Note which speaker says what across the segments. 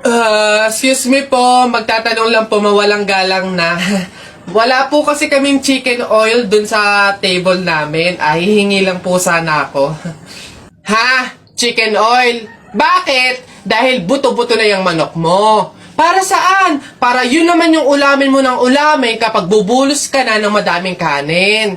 Speaker 1: Excuse me po, magtatanong lang po, mawalang galang na. Wala po kasi kaming chicken oil dun sa table namin. Ay, hihingi lang po sana ako. Ha? Chicken oil? Bakit? Dahil buto-buto na yung manok mo. Para saan? Para yun naman yung ulamin mo ng ulamin kapag bubulos ka na ng madaming kanin.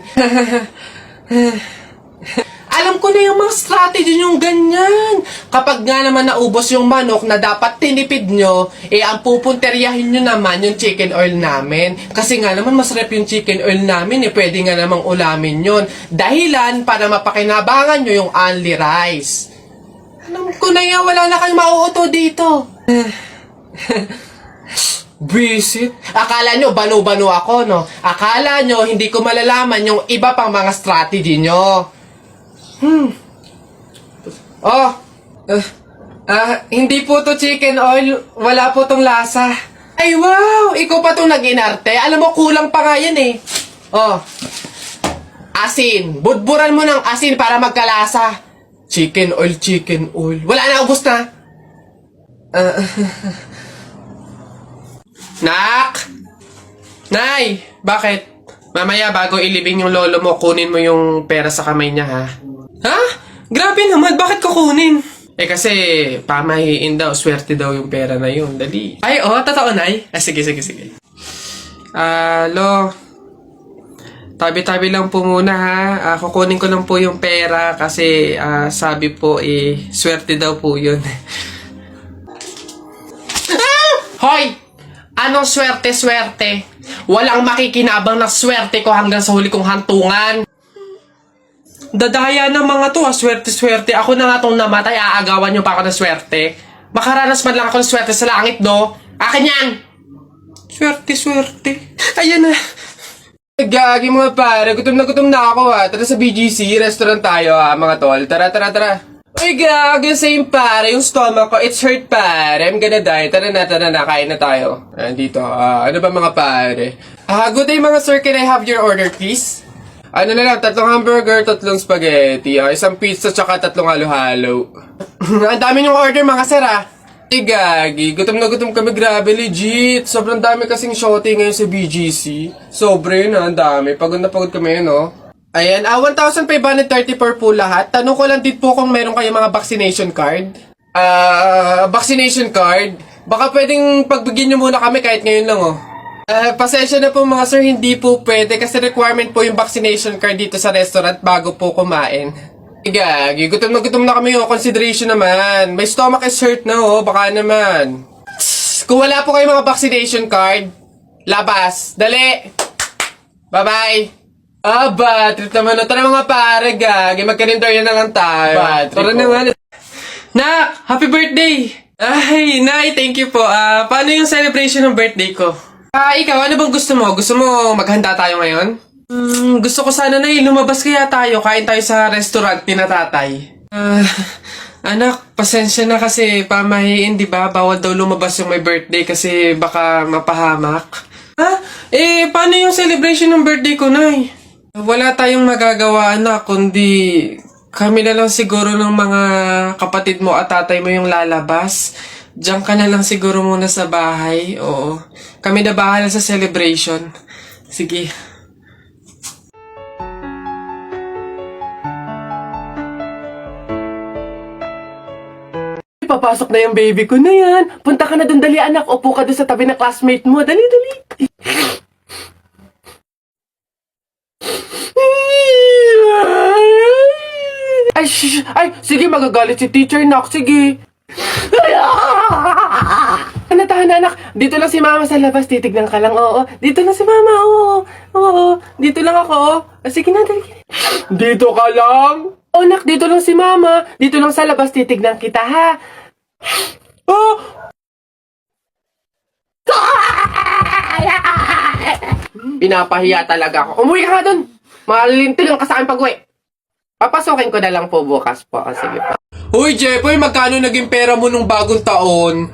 Speaker 1: Alam ko na yung mga strategy yung ganyan. Kapag nga naman naubos yung manok na dapat tinipid nyo, ang pupunteryahin nyo naman yung chicken oil namin. Kasi nga naman masarap yung chicken oil namin, pwede nga namang ulamin yun. Dahilan para mapakinabangan nyo yung only rice. Alam ko na yan, wala na kayong mauuto dito. Visit? Akala nyo banu-banu ako, no? Akala nyo hindi ko malalaman yung iba pang mga strategy nyo. Oh, hindi po to chicken oil. Wala po tong lasa. Ay, wow! Ikaw pa tong nag-inarte. Alam mo, kulang pa nga yan eh. Oh, asin. Budburan mo ng asin para magkalasa. Chicken oil, chicken oil. Wala na, ubos na. Nak! Nay! Bakit? Mamaya bago ilibing yung lolo mo, kunin mo yung pera sa kamay niya, ha? Ha? Grabe naman, bakit kukunin? Kasi, pamahiin daw, swerte daw yung pera na yun. Dali. Ay, totoo, Nay? Sige. Lo, tabi-tabi lang po muna, ha? Kukunin ko lang po yung pera kasi sabi po, swerte daw po yun. Hoy! Anong swerte-swerte? Walang makikinabang na swerte ko hanggang sa huli kong hantungan. Dadaya ng mga to, swerte-swerte. Ako na nga tong namatay, aagawan nyo pa ako ng swerte. Makaranas man lang ako ng swerte sa langit, do. Akin yan! Swerte-swerte. Ayan na. Gagi mga pare, gutom na ako ha. Tara sa BGC, restaurant tayo ha, mga tol. Tara. Uy, gagi, same pare, yung stomach ko, it's hurt pare. I'm gonna die. Tara na, kain na tayo. Dito, ano ba mga pare? Good day mga sir, can I have your order please? Ano na lang, 3 hamburger, 3 spaghetti, 1 pizza, tsaka 3 halo-halo. Ang dami yung order mga sir ha. Gagi, gutom na gutom kami, grabe, legit. Sobrang dami kasing shorty ngayon sa BGC. Sobre na, ang dami. Pagod na pagod kami, no? Ayan, 1,534 po lahat. Tanong ko lang din po kung meron kayong mga vaccination card. Vaccination card? Baka pwedeng pagbigyan nyo muna kami kahit ngayon lang, oh. Pasensya na po mga sir, hindi po pwede kasi requirement po yung vaccination card dito sa restaurant bago po kumain. Gagi, gutom na kami, oh. Consideration naman. May stomach is hurt na, oh. Baka naman. Kung wala po kayong mga vaccination card, labas. Dali! Bye-bye! Bad trip naman. Tara mga pare, gagi. Magka-rinderya na lang tayo. Bad trip. Tara naman. Nak! Happy birthday! Ay, Nay, thank you po. Paano yung celebration ng birthday ko? Ikaw, ano bang gusto mo? Gusto mo maghanda tayo ngayon? Gusto ko sana, Nay, lumabas kaya tayo. Kain tayo sa restaurant ni na tatay. Anak, pasensya na kasi pamahiin, di ba? Bawal daw lumabas yung may birthday kasi baka mapahamak. Paano yung celebration ng birthday ko, Nay? Wala tayong magagawa, anak, kundi kami na lang siguro ng mga kapatid mo at tatay mo yung lalabas. Diyan ka na lang siguro muna sa bahay. Oo. Kami na bahala sa celebration. Sige. Papasok na yung baby ko na yan. Punta ka na dun, dali anak. Upo ka dun sa tabi ng classmate mo. Dali. Ay, sige, magagalit si teacher, nak. Sige. Tahan, anak. Dito lang si mama sa labas. Titignan ka lang, oo. Dito lang si mama, oo. Dito lang ako, sige na, dali. Dito ka lang? Oh, nak, dito lang si mama. Dito lang sa labas, titignan kita, ha? Pinapahiya talaga ako. Umuwi ka nga dun. Malilintil lang ka sa akin pag-uwi. Papasokin ko na lang po bukas po. Sige pa. Uy, Jepoy, magkano naging pera mo nung bagong taon?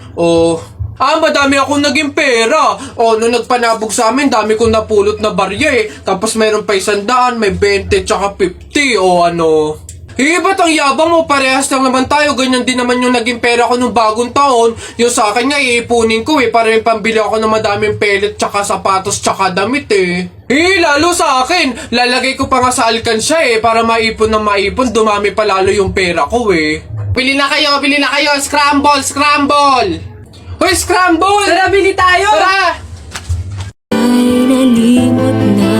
Speaker 1: Madami akong naging pera. Nung nagpanabog sa amin, dami kong napulot na barya eh. Tapos mayroon pa 100, may 20, tsaka 50, ano. Ba't ang yabang mo? Parehas lang naman tayo. Ganyan din naman yung naging pera ko nung bagong taon. Yung sa akin nga, iipunin ko para yung pambili ako ng madaming pellet, tsaka sapatos, tsaka damit lalo sa akin. Lalagay ko pa nga sa alkansya para maipon ng maipon. Dumami pa lalo yung pera ko Bili na kayo, bili na kayo. Scramble, scramble! Hoy, scramble!
Speaker 2: Tara, bili tayo!
Speaker 1: Tara!
Speaker 3: Ay nalimot na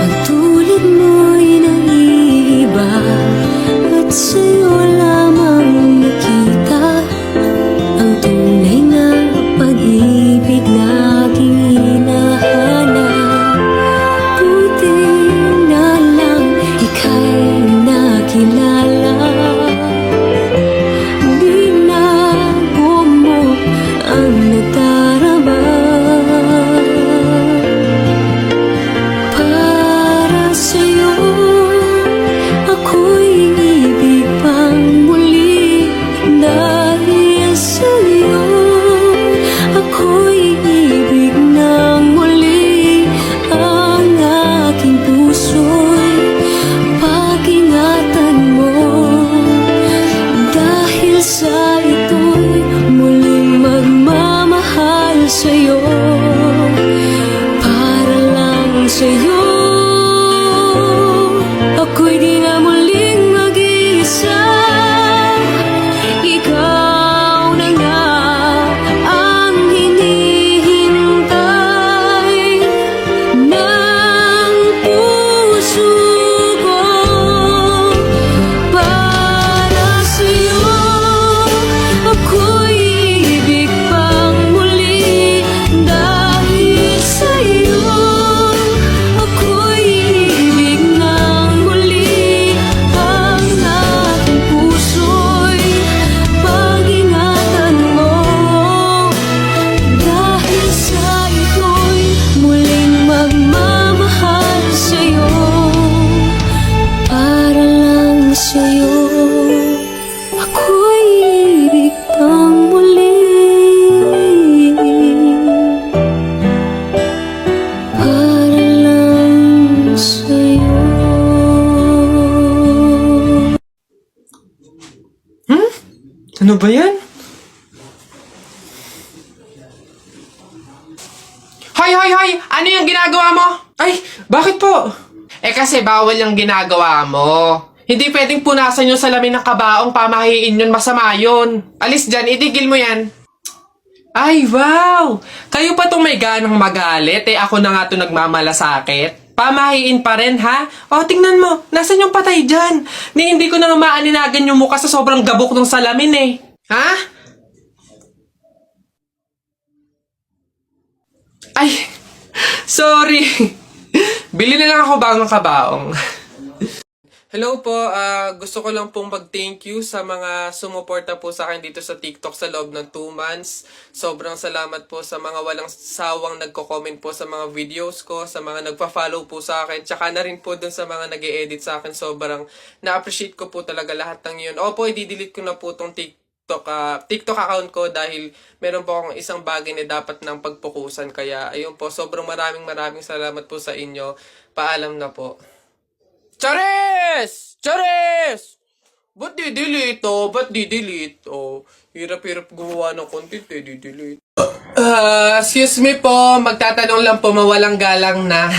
Speaker 3: ang tulad mo'y naiiba at sa'yo lamang nakita ang tunay na pag-ibig na aking hinahanap. Buti na lang ika'y nakilala, di na gumok ang nadarama. Para sa'yo, ako'y ibig pang muli. Dahil sa'yo, ako'y ibig ng muli. Ang aking puso'y pag-ingatan mo. Dahil sa ito'y muling magmamahal sa'yo. Para lang sa'yo, ako'y di na muling mag-iisa. Ikaw na nga ang hinihintay ng puso ko. Para sa'yo, ako'y ibig pang muli. Dahil sa'yo, ako'y ibig ng muli. Ang aking puso'y pag-ingatan mo. Dahil sa ito'y muling magmamahal sa'yo. Para lang sa'yo, ako'y ibig pang muli. Para lang sa'yo.
Speaker 1: Ano ba yan? Hoy, hoy, hoy! Ano yung ginagawa mo? Ay, bakit po? Kasi bawal yung ginagawa mo. Hindi pwedeng punasan yung salamin ng kabaong, pamahiin yun, masama yun. Alis dyan, itigil mo yan. Ay, wow! Kayo pa tong may ganang magalit, ako na nga to nagmamalasakit. Pamahiin pa rin, ha? O, tingnan mo, nasan yung patay dyan? Hindi ko na nga maaninagan yung mukha sa sobrang gabok ng salamin Ha? Ay, sorry. Bili na lang ako bagong kabaong. Hello po, gusto ko lang pong mag-thank you sa mga sumuporta po sa akin dito sa TikTok sa loob ng 2 months. Sobrang salamat po sa mga walang sawang nagko-comment po sa mga videos ko, sa mga nagpa-follow po sa akin, tsaka na rin po dun sa mga nag-e-edit sa akin. Sobrang na-appreciate ko po talaga lahat ng yun. Opo, i-delete ko na po tong TikTok account ko dahil meron po akong isang bagay na dapat nang pagpukusan. Kaya ayun po, sobrang maraming salamat po sa inyo. Paalam na po. Charis! Charis! Ba't di-delete Ba't di-delete hirap-hirap gumawa ng content di-delete. Excuse me po, magtatanong lang po, mawalang galang na.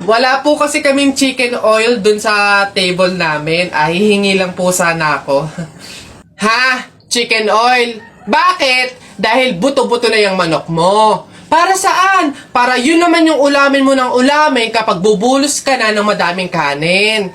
Speaker 1: Wala po kasi kaming chicken oil dun sa table namin. Hihingi lang po sana ako. Ha? Chicken oil? Bakit? Dahil buto-buto na yung manok mo. Para saan? Para yun naman yung ulamin mo ng ulamin kapag bubulos ka na ng madaming kanin.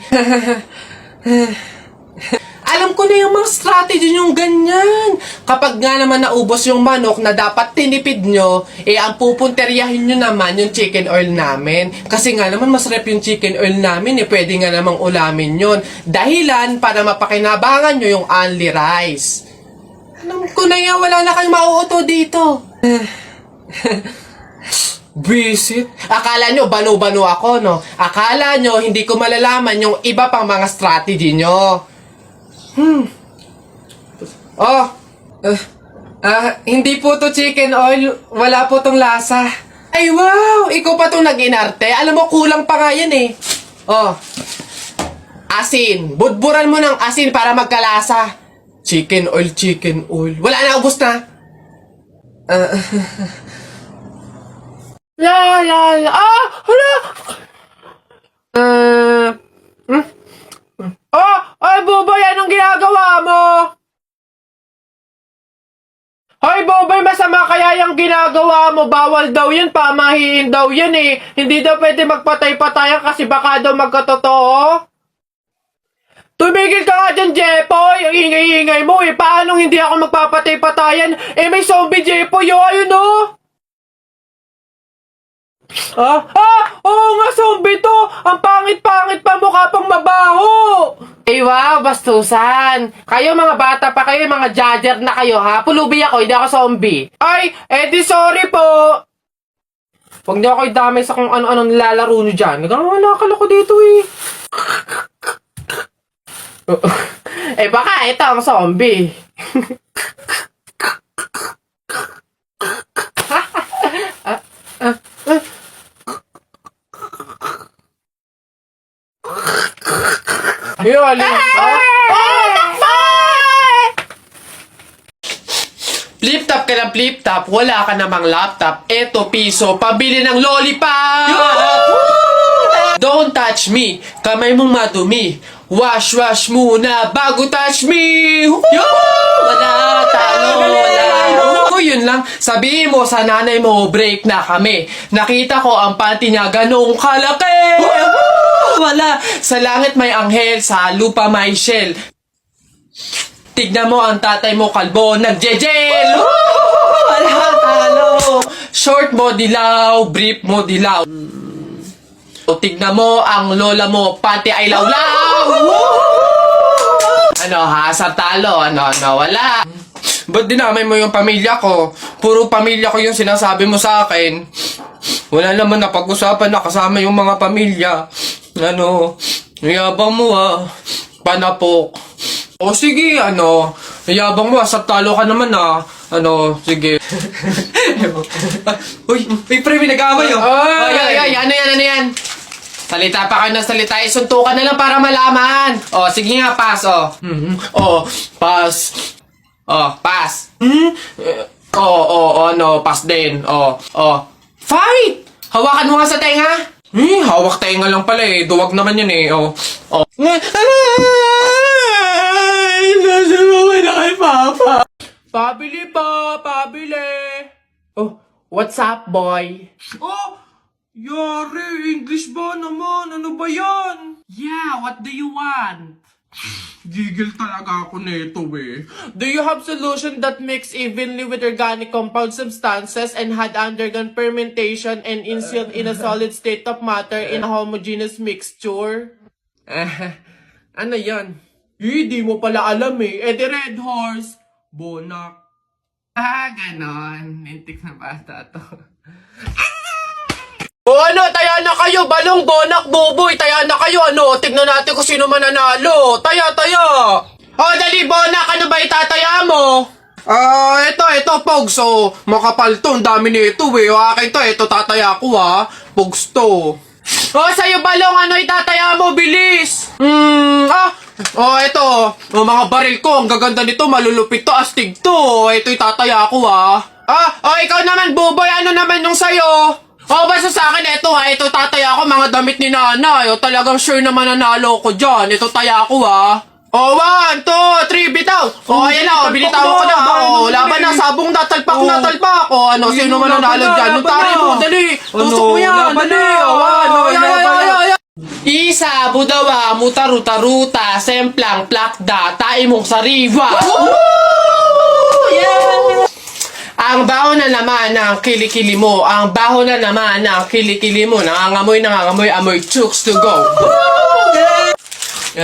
Speaker 1: Alam ko na yung mga strategy yung ganyan. Kapag nga naman naubos yung manok na dapat tinipid nyo, ang pupunteryahin nyo naman yung chicken oil namin. Kasi nga naman masarap yung chicken oil namin pwede nga namang ulamin yun. Dahilan para mapakinabangan nyo yung only rice. Alam ko na yan, wala na kayong mauuto dito. Visit? Akala nyo bano-bano ako, no? Akala nyo hindi ko malalaman yung iba pang mga strategy nyo. Hindi po to chicken oil. Wala po tong lasa. Ay, wow! Ikaw pa tong nag-inarte. Alam mo, kulang pa nga yan Asin. Budburan mo ng asin para magkalasa. Chicken oil, chicken oil. Wala na, ubos na. La la la. Ah! Hala! Ay, Boboy, anong ginagawa mo? Hoy, Boboy, masama kaya yung ginagawa mo. Bawal daw yan, pamahiin daw yan eh. Hindi daw pwede magpatay-patayan kasi baka daw magkatotoo. Tumigil ka nga dyan, Jepoy. Ang ingay-ingay mo eh. Paano hindi ako magpapatay-patayan? Eh, may zombie, Jepoy. Oh, ayun oh. Oo nga, zombie to. Ang pangit-pangit pa, mukha pang mabaho. Ay, wow, bastusan. Kayo mga bata pa kayo, mga judger na kayo, ha? Pulubi ako, hindi ako zombie. Ay, di sorry po. Huwag niyo ako idamay sa kung ano-ano nilalaro niyo dyan. Nagkakalakal ako dito eh. Baka ito ang zombie. Ayun, flip top ka ng flip top, wala ka namang laptop. Eto, piso, pabili ng lollipop! Don't touch me, kamay mong madumi. Wash muna bago touch me! Wala, talo, wala. Yun lang, sabihin mo sa nanay mo, break na kami. Nakita ko ang panty niya ganong kalaki! Wala, sa langit may anghel, sa lupa may shell. Tignan mo ang tatay mo kalbo, nagjejel! Wala, talo! Short mo dilaw, brief mo dilaw. Tignan mo ang lola mo, pati ay lawlaw! Ano ha, sa talo, ano, wala. Ba't dinamay mo yung pamilya ko? Puro pamilya ko yung sinasabi mo sa akin. Wala naman na pag-usapan na kasama yung mga pamilya. Ano, yabang mo panapok. O sige, yabang mo sa talo ka naman sige. Uy, pre, may nag-aaway Ano yan? Salita pa kayo ng salita, isuntukan na lang para malaman. Sige nga, pass, pass. Pass. Pass din. Fight! Hawakan mo nga sa tenga. Hawak tenga lang pala eh. Duwag naman yun eh. Nasubukan na kay Papa. Pabili pa, pabili. What's up, boy? Yari, English ba naman? Ano ba yan? Yeah, what do you want? Gigil talaga ako nito eh. Do you have solution that mix evenly with organic compound substances and had undergone fermentation and instilled in a solid state of matter in a homogeneous mixture? Ano yan? Di mo pala alam eh. The Red Horse. Bonak. Ganon. Nintik na bata to. Taya na kayo, balong, bonak, buboy, taya na kayo, tignan natin kung sino mananalo, taya. Dali, bonak, ano ba itataya mo? Ito, Pogs, makapal to, ang dami nito, akin to, ito tataya ko, Pogs to. Sa'yo, balong, ano itataya mo, bilis? Ito, mga baril ko, ang gaganda nito, malulupit to, astig to, ito itataya ko, ikaw naman, buboy, ano naman yung sa'yo? Basta sa akin, ito tataya ko, mga damit ni nanay. Talagang sure na mananalo ko dyan. Ito taya ko, 1, 2, 3, bitaw. Ayan na, binitawan ko na. Laban na, sabong natalpak. Sino mananalo dyan? Tari mo, dali. Tusok mo yan, dali. Isa, budawa, mutaruta, semplang, plakda, taimong sariwa. Ang baho na naman ng kilikili mo. Nangangamoy, amoy chooks to go.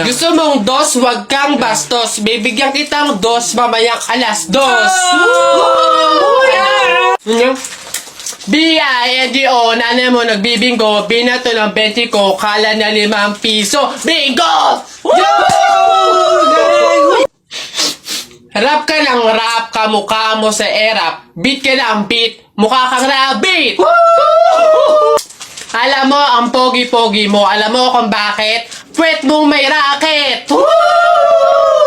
Speaker 1: Gusto mong dos, wag kang bastos. Bibigyan kitang dos, mamayang alas 2. B-I-N-G-O, nanay mo nagbibingo, binato ng 20 ko, kala na 5 piso. Bingo! Rap ka ng rap, kamukha mo sa erap. Beat ka ng beat, mukha kang rabbit. Alam mo, ang pogi-pogi mo, alam mo kung bakit?
Speaker 2: Puwet mong may racket! Woo!